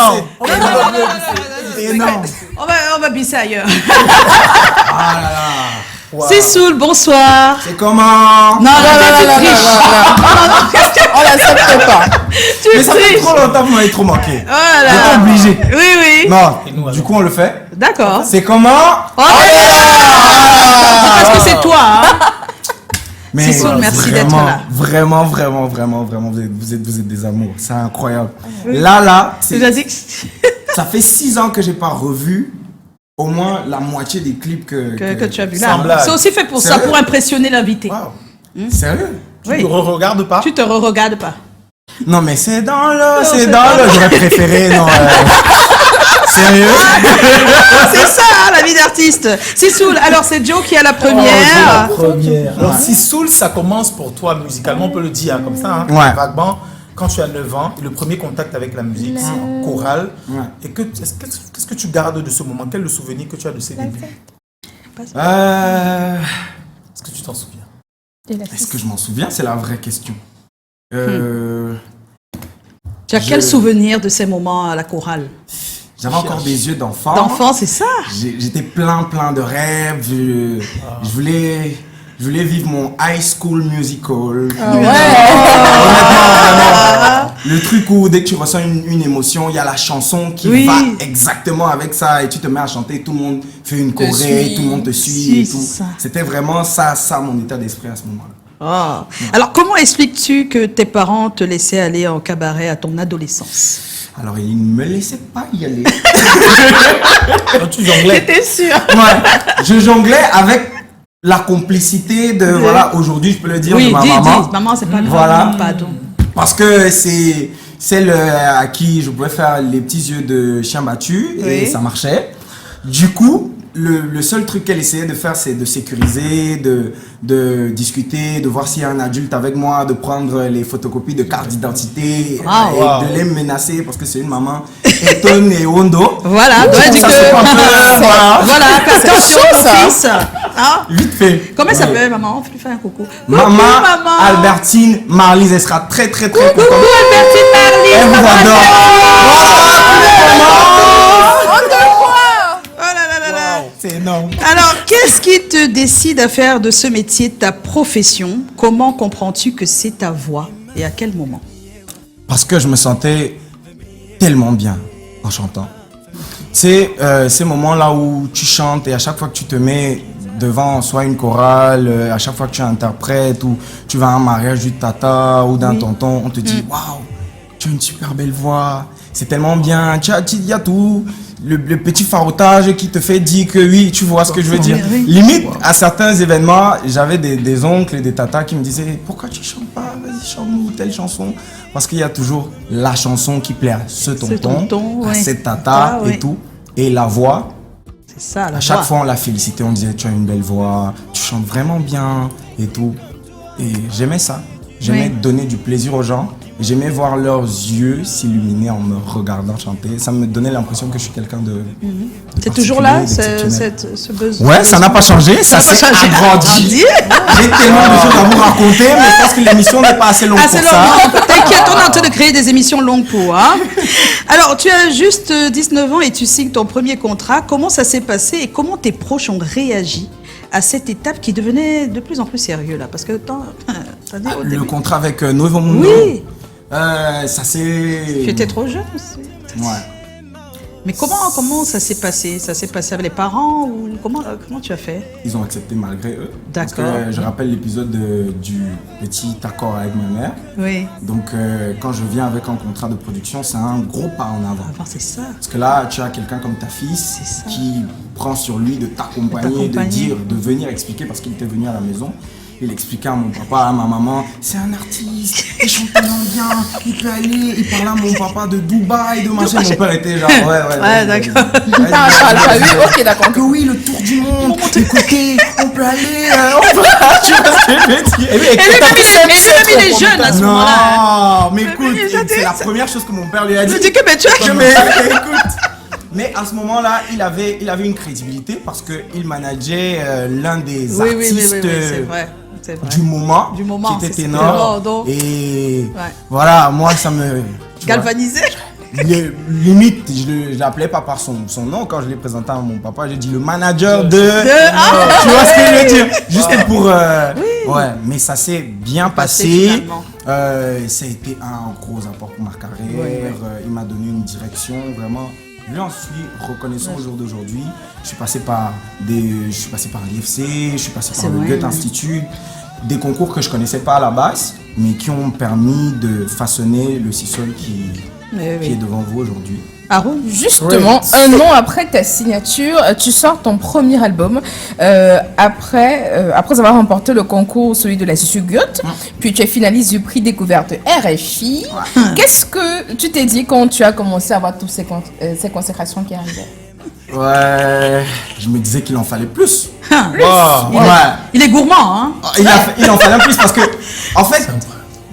énorme. Énorme. On va bisser ailleurs. Ah là là. Wow. C'est Soul, bonsoir. C'est comment? Non, On l'accepte pas. tu Mais ça fait triches. trop longtemps que vous m'avez trop manqué. Voilà. J'étais obligé. Oui, oui. Non, Et nous, du coup on le fait. D'accord. C'est comment? Oh, parce que c'est toi, hein. Mais C'est Soul, merci d'être là. Vraiment, vous êtes des amours. C'est incroyable. Là, Tu as dit que ça fait 6 ans que j'ai pas revu au moins la moitié des clips que tu as vu Sans là. blague. C'est aussi fait pour ça, Sérieux? pour impressionner l'invité. Waouh. Sérieux? Tu Oui. ne regardes pas? Tu te regardes pas. Non mais c'est dans l'eau, c'est c'est dans dans l'eau. J'aurais préféré, non. Sérieux? C'est ça, hein, la vie d'artiste. C'est Soul. Alors, c'est Joe qui a la première. Alors, si Soul, ça commence pour toi musicalement, on peut le dire comme ça, hein, Ouais. vaguement, quand tu as 9 ans, et le premier contact avec la musique, c'est en chorale. Ouais. Et qu'est-ce que tu gardes de ce moment? Quel est le souvenir que tu as de ces débuts? Est-ce que tu t'en souviens? Est-ce que je m'en souviens? C'est la vraie question. Tu as quel souvenir de ces moments à la chorale? J'avais encore des yeux d'enfant. D'enfant, c'est ça? J'étais plein de rêves. Je voulais vivre mon high school musical. Honnêtement, vraiment. Le truc où dès que tu ressens une émotion, il y a la chanson qui Oui. va exactement avec ça et tu te mets à chanter, tout le monde fait une choré, suit. tout le monde te suit Si, et tout. c'est ça. C'était vraiment ça mon état d'esprit à ce moment-là. Oh. Alors, comment expliques-tu que tes parents te laissaient aller en cabaret à ton adolescence? Alors, ils ne me laissaient pas y aller. Donc, tu jonglais. T'es sûr? Ouais, je jonglais avec la complicité de, voilà, aujourd'hui, je peux le dire, Oui, de ma dis, maman. dis. Maman, c'est pas grave. Voilà. Pardon. Parce que c'est celle à qui je pouvais faire les petits yeux de chien battu et Oui. ça marchait. Du coup, le seul truc qu'elle essayait de faire, c'est de sécuriser, de discuter, de voir s'il y a un adulte avec moi, de prendre les photocopies de cartes d'identité Ah, et wow. de les menacer parce que c'est une maman Eton et Hondo. Voilà, Du doit coup, dire ça que... se fait un peu, voilà. Voilà, attention, chaud, ça. mon fils. Hein? Vite fait. Comment elle s'appelle, maman? Faut lui faire un coucou. Maman, Coucou, maman. Albertine, Marlise, elle sera très Coucou, contente. Albertine Marlise. Elle vous adore. Oh là là là là. C'est énorme. Alors, qu'est-ce qui te décide à faire de ce métier ta profession? Comment comprends-tu que c'est ta voix? Et à quel moment? Parce que je me sentais tellement bien en chantant. C'est ces moments-là où tu chantes et à chaque fois que tu te mets devant soit une chorale, à chaque fois que tu interprètes ou tu vas à un mariage du tata ou d'un tonton, on te dit waouh, tu as une super belle voix, c'est tellement bien, il y a tout. Le petit farotage qui te fait dire que oui, tu vois ce que je veux dire. Oui. Limite, à certains événements, j'avais des oncles et des tatas qui me disaient pourquoi tu chantes pas, vas-y chante-nous telle chanson. Parce qu'il y a toujours la chanson qui plaît à ce tonton, à ouais. cette tata Ah, ouais. et tout. Et la voix, C'est ça, la à chaque voix. fois on la félicitait, on disait tu as une belle voix, tu chantes vraiment bien et tout. Et j'aimais ça. J'aimais Oui. donner du plaisir aux gens. J'aimais voir leurs yeux s'illuminer en me regardant chanter. Ça me donnait l'impression que je suis quelqu'un de C'est toujours là, d'exceptionnel. ce besoin? Ouais, ça n'a pas changé, ça n'a pas s'est changé. agrandi. Agrandi. J'ai tellement de choses à vous raconter, mais je pense que l'émission n'est pas assez longue Ah, c'est pour ça. long. T'inquiète, on est en train de créer des émissions longues pour. Hein. Alors, tu as juste 19 ans et tu signes ton premier contrat. Comment ça s'est passé et comment tes proches ont réagi à cette étape qui devenait de plus en plus sérieux là? Parce que t'as dit au Le début. contrat avec Novo Mundo, Oui, ça c'est... tu étais trop jeune aussi. Ouais. Mais comment ça s'est passé? Ça s'est passé avec les parents ou comment tu as fait? Ils ont accepté malgré eux. Parce D'accord. que je rappelle l'épisode du petit accord avec ma mère. Oui. Donc quand je viens avec un contrat de production, c'est un gros pas en avant. Enfin, c'est ça. Parce que là, tu as quelqu'un comme ta fille C'est ça. qui prend sur lui de t'accompagner, de t'accompagner. dire, de venir expliquer parce qu'il était venu à la maison. Il expliquait à mon papa, à ma maman, c'est un artiste, il chante tellement bien, il peut aller, il parlait à mon papa de Dubaï, de machin. Mon père était genre, ouais, d'accord. Ok, d'accord. Que oui, le tour du monde, écoutez, on peut aller, tu vois ce que je veux dire? Et lui, il est jeune à ce moment-là. Non, mais écoute, c'est la première chose que mon père lui a dit. Je dis que mais tu as Mais écoute, mais à ce moment-là, il avait une crédibilité parce qu'il manageait l'un des artistes c'est vrai. C'est vrai. du moment, Du moment, qui était c'est ténor. donc. Et Ouais. voilà, moi ça me... tu vois, Galvanisé. limite, je l'appelais pas par son nom. Quand je l'ai présenté à mon papa, j'ai dit le manager de... Tu vois ce que je veux dire? Juste pour... Ouais, mais ça s'est bien passé. Ça a été un gros apport pour ma carrière. Il m'a donné une direction, vraiment. Je lui en suis reconnaissant au jour d'aujourd'hui. Je suis passé par l'IFC, je suis passé par le Goethe Institut. Des concours que je connaissais pas à la base, mais qui ont permis de façonner le Sisol qui est devant vous aujourd'hui. Aaron, justement, un an après ta signature, tu sors ton premier album après avoir remporté le concours, celui de l'Institut Goethe, puis tu es finaliste du prix découverte RFI. Qu'est-ce que tu t'es dit quand tu as commencé à voir toutes ces consécrations qui arrivaient? Ouais, je me disais qu'il en fallait plus. Il est gourmand, hein? Il en fallait plus parce que, en fait,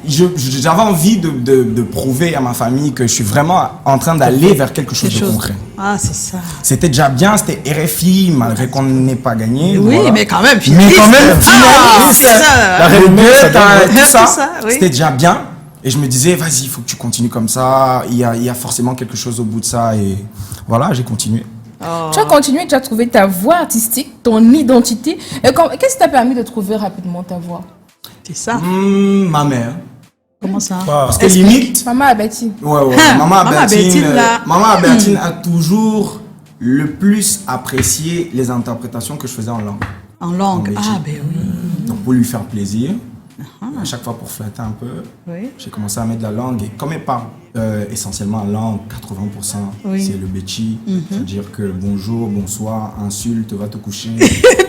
j'avais envie de prouver à ma famille que je suis vraiment en train d'aller vers quelque chose de concret. Ah, c'est ça. C'était déjà bien, c'était RFI, malgré qu'on n'ait pas gagné. Oui, voilà. mais quand même, finaliste. La renommée, tout ça, c'était déjà bien. Et je me disais, vas-y, il faut que tu continues comme ça. Il y a forcément quelque chose au bout de ça. Et voilà, j'ai continué. Tu as continué, tu as trouvé ta voix artistique, ton identité. Qu'est-ce qui t'a permis de trouver rapidement ta voix? C'est ça. Ma mère. Comment ça? Parce que limite... Maman Albertine. Maman Albertine a toujours le plus apprécié les interprétations que je faisais en langue. En langue, ben oui. Donc pour lui faire plaisir, à chaque fois pour flatter un peu, j'ai commencé à mettre de la langue. Et comme elle parle essentiellement en langue, 80%, c'est le Béchi. C'est-à-dire que bonjour, bonsoir, insulte, va te coucher.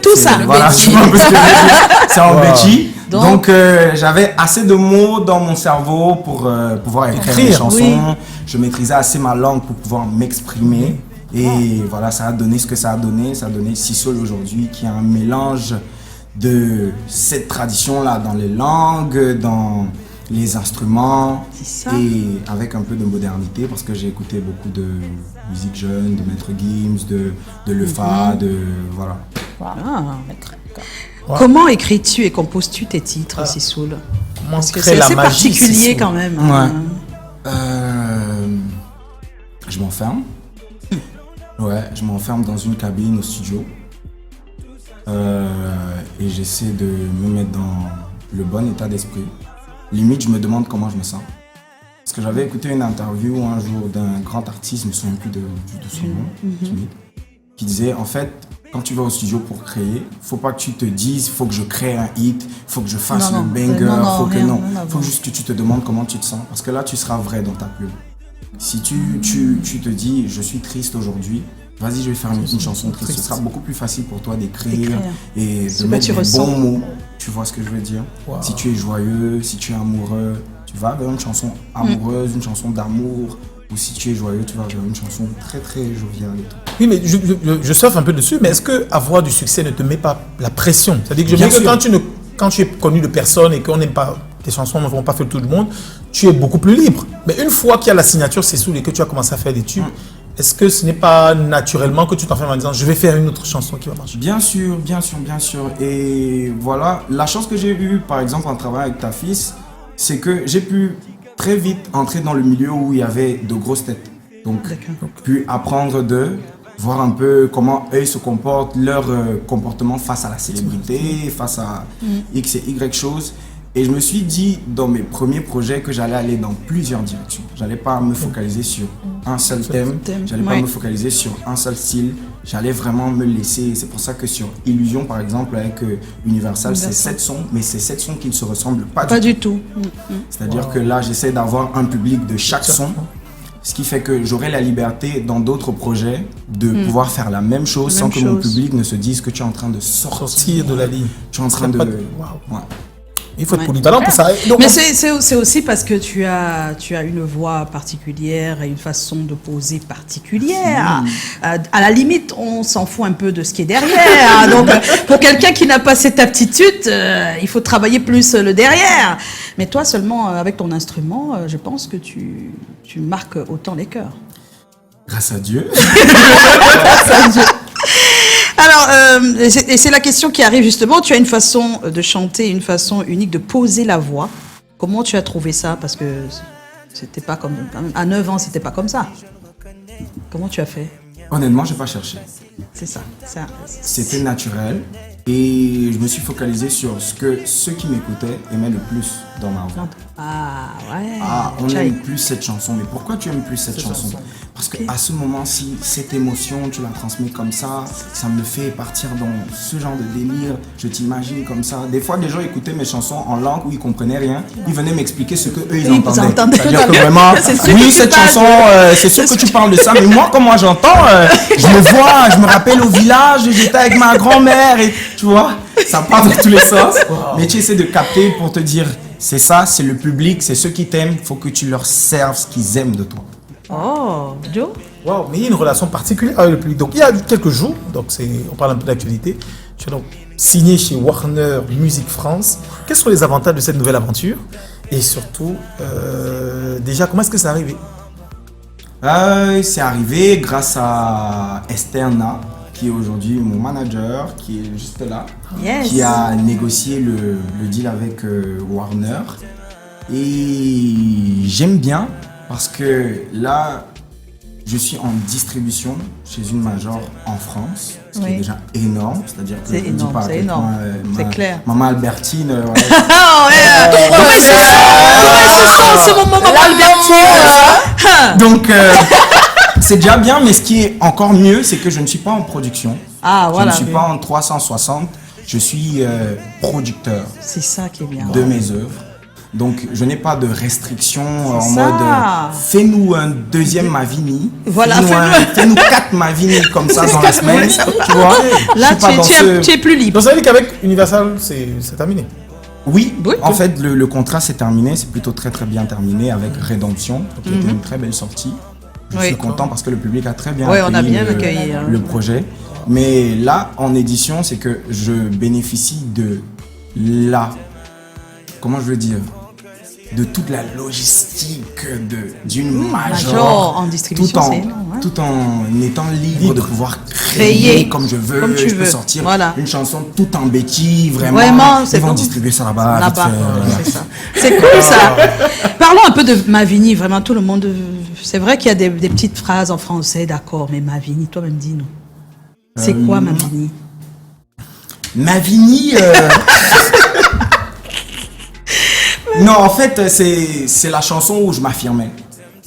Tout ça, voilà, je vois un peu ce que je veux dire. C'est en Béchi. Donc j'avais assez de mots dans mon cerveau pour pouvoir écrire des chansons. Je maîtrisais assez ma langue pour pouvoir m'exprimer. Et voilà, ça a donné ce que ça a donné. Ça a donné Sisol aujourd'hui, qui est un mélange de cette tradition-là dans les langues, dans les instruments, et avec un peu de modernité, parce que j'ai écouté beaucoup de musique jeune, de Maître Gims, de Lefa, voilà. Comment écris-tu et composes-tu tes titres, Sisol? Parce que c'est assez particulier quand même. Je m'enferme. Je m'enferme dans une cabine au studio. Et j'essaie de me mettre dans le bon état d'esprit. Limite, je me demande comment je me sens. Parce que j'avais écouté une interview un jour d'un grand artiste, je ne me souviens plus de son nom, qui disait, en fait, quand tu vas au studio pour créer, il ne faut pas que tu te dises, il faut que je crée un hit, il faut que je fasse le banger, il faut juste que tu te demandes comment tu te sens. Parce que là, tu seras vrai dans ta plume. Si tu te dis, je suis triste aujourd'hui, vas-y, je vais faire une chanson triste. Ce sera beaucoup plus facile pour toi d'écrire et de mettre les bons mots. Tu vois ce que je veux dire? Si tu es joyeux, si tu es amoureux, tu vas vers une chanson amoureuse, une chanson d'amour. Ou si tu es joyeux, tu vas vers une chanson très très joviale et tout. Oui, mais je surfe un peu dessus, mais est-ce que avoir du succès ne te met pas la pression? C'est-à-dire que je me dis que quand tu es connu de personne et qu'on n'aime pas tes chansons, ne vont pas faire tout le monde, tu es beaucoup plus libre. Mais une fois qu'il y a la signature Sisol et que tu as commencé à faire des tubes, est-ce que ce n'est pas naturellement que tu t'enfermes en disant je vais faire une autre chanson qui va marcher? Bien sûr. Et voilà, la chance que j'ai eue, par exemple, en travaillant avec ta fils, c'est que j'ai pu très vite entrer dans le milieu où il y avait de grosses têtes. Donc, puis apprendre voir un peu comment eux se comportent, leur comportement face à la célébrité, face à X et Y choses. Et je me suis dit dans mes premiers projets que j'allais aller dans plusieurs directions. J'allais pas me focaliser sur un seul thème, j'allais pas me focaliser sur un seul style. J'allais vraiment me laisser. C'est pour ça que sur Illusion, par exemple, avec Universal, c'est 7 sons, mais c'est 7 sons qui ne se ressemblent pas du tout. C'est-à-dire que là, j'essaie d'avoir un public de chaque son. Ce qui fait que j'aurai la liberté dans d'autres projets de pouvoir faire la même chose sans que mon public ne se dise que tu es en train de sortir de la ligne. Tu es en train de... Il faut être polyvalent pour ça. Donc, mais c'est aussi parce que tu as une voix particulière et une façon de poser particulière. À la limite, on s'en fout un peu de ce qui est derrière. Donc, pour quelqu'un qui n'a pas cette aptitude, il faut travailler plus le derrière. Mais toi, seulement avec ton instrument, je pense que tu marques autant les cœurs. Grâce à Dieu. Grâce à Dieu. Alors, et c'est la question qui arrive justement. Tu as une façon de chanter, une façon unique de poser la voix. Comment tu as trouvé ça? Parce que C'était pas comme... À 9 ans, c'était pas comme ça. Comment tu as fait? Honnêtement, j'ai pas cherché. C'est ça. C'était naturel et je me suis focalisé sur ce que ceux qui m'écoutaient aimaient le plus dans ma voix. Ah, ouais. Ah, on Tchaï. aime plus cette chanson. Mais pourquoi tu aimes plus cette chanson? Parce qu'à ce moment-ci, cette émotion, tu la transmets comme ça me fait partir dans ce genre de délire. Je t'imagine comme ça. Des fois, des gens écoutaient mes chansons en langue où ils comprenaient rien. Ils venaient m'expliquer ce que eux ils entendaient. C'est-à-dire que vraiment, oui, cette chanson, c'est sûr que tu parles de ça. Mais moi, comme moi j'entends, je me vois, je me rappelle au village, j'étais avec ma grand-mère et tu vois, ça part dans tous les sens. Mais tu essaies de capter pour te dire, c'est ça, c'est le public, c'est ceux qui t'aiment. Il faut que tu leur serves ce qu'ils aiment de toi. Oh, Joe? Wow, mais il y a une relation particulière avec le public. Donc, il y a quelques jours, on parle un peu d'actualité, tu es donc signé chez Warner Music France. Quels sont les avantages de cette nouvelle aventure? Et surtout, déjà, comment est-ce que c'est arrivé? C'est arrivé grâce à Esterna, qui est aujourd'hui mon manager, qui est juste là, Yes. qui a négocié le deal avec Warner. Et j'aime bien parce que là, je suis en distribution chez une major en France, ce qui Oui. est déjà énorme. C'est-à-dire que C'est je ne dis énorme, pas à c'est quel énorme. point, C'est clair. Maman Albertine, voilà. Ah, ouais. Comment elle se sent en ce moment, maman Albertine? Donc, c'est déjà bien, mais ce qui est encore mieux, c'est que je ne suis pas en production. Ah, voilà. Je ne suis pas en 360, je suis producteur C'est ça qui est bien. de mes œuvres. Donc, je n'ai pas de restrictions en ça. mode fais-nous un deuxième Mavini, Voilà, fais-nous 4 Mavini comme ça dans la semaine. Tu vois, Là, je suis pas dans ce- tu es plus libre. Donc, ça veut dire qu'avec Universal, c'est terminé. Oui, Oui. en fait, le contrat s'est terminé, c'est plutôt très très bien terminé avec Rédemption, qui était une très belle sortie. Je Oui. suis content parce que le public a très bien Oui, on a bien le, accueilli, hein. le projet. Mais là, en édition, c'est que je bénéficie de comment je veux dire, de toute la logistique d'une major en distribution, c'est énorme, hein. tout en étant libre de pouvoir Créer créer comme je veux. comme tu je peux veux. sortir Voilà. une chanson tout en béquille, vraiment. Vraiment, c'est Ils vont bon. distribuer ça là-bas. vite Là-bas, fait. c'est ça. C'est cool ça. Parlons un peu de Mavini, vraiment tout le monde. C'est vrai qu'il y a des petites phrases en français, d'accord, mais Mavini, toi-même dis-nous. C'est quoi Mavini? Mavini. Non, en fait, c'est la chanson où je m'affirmais.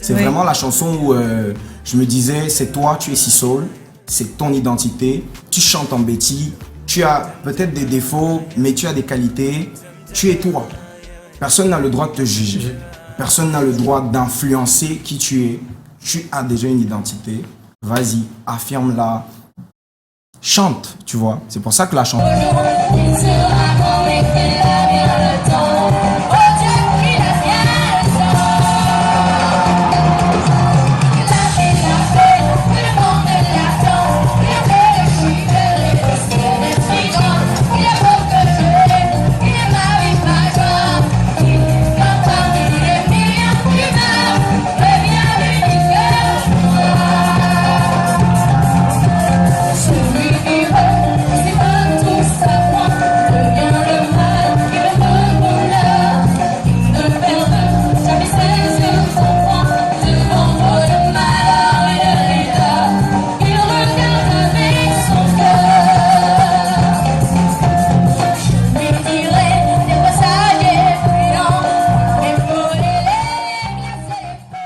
C'est Oui. vraiment la chanson où je me disais, c'est toi, tu es Sissoul, c'est ton identité, tu chantes en Betty, tu as peut-être des défauts, mais tu as des qualités, tu es toi. Personne n'a le droit de te juger. Personne n'a le droit d'influencer qui tu es. Tu as déjà une identité. Vas-y, affirme-la. Chante, tu vois. C'est pour ça que la chanson...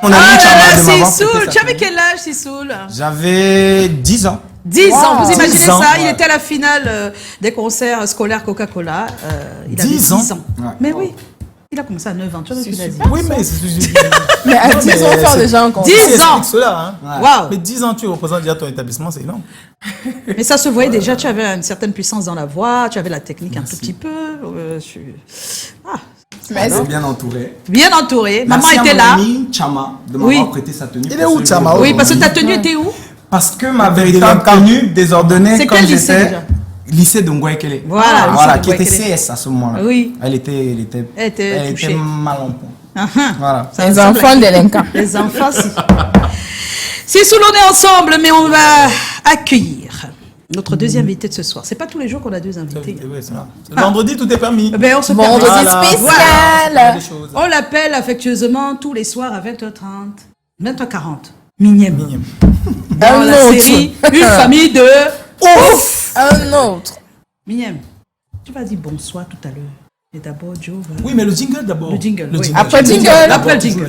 Mon ami Ah Chama là de là, m'avoir Sissoul. prêté sa Tu avais tenue. quel âge, Sissoul? J'avais 10 ans. 10 ans, vous imaginez 10 ans, ça? ouais. Il était à la finale des concerts scolaires Coca-Cola. Il avait 10 10 ans. ans. Ouais. Mais oui, il a commencé à 9 ans. Tu vois ce qu'il a dit? Oui, mais c'est. Mais à 10 ans, faire déjà un concert. 10 ans. Cela, hein. Waouh! Mais 10 ans, tu représentes déjà ton établissement, c'est énorme. Mais ça se voyait déjà, tu avais une certaine puissance dans la voix, tu avais la technique un tout petit peu. Ah, Mais C'est bien entouré. bien entouré. Maman Merci à était mon là. ami Chama de m'avoir Oui. prêté sa tenue. Il pour est où, ce Chama? jour. Oui, parce que ta tenue était où? Parce que ma véritable tenue désordonnée C'est quand quel lycée j'étais déjà? lycée de Ngouekele. Voilà, Voilà, lycée qui de était Ngouekele. CS à ce moment-là. Oui. Elle était touchée. mal en point. Uh-huh. Voilà. Ça Les ressemble enfants à- délinquants. Les enfants, si. Si sous l'on est ensemble, mais on va accueillir Notre deuxième invité de ce soir. C'est pas tous les jours qu'on a deux invités. Oui, c'est ça. Vendredi, tout est permis. Ben, on se Vendredi permet. spécial. On l'appelle affectueusement tous les soirs à 20h30, 20h40. Mignème. Dans Un la autre. série Une famille de ouf. Un autre. Mignème, tu vas dire bonsoir tout à l'heure. Et d'abord, Joe va... Oui, mais le jingle d'abord. Le jingle, oui. Après le jingle. Après le jingle.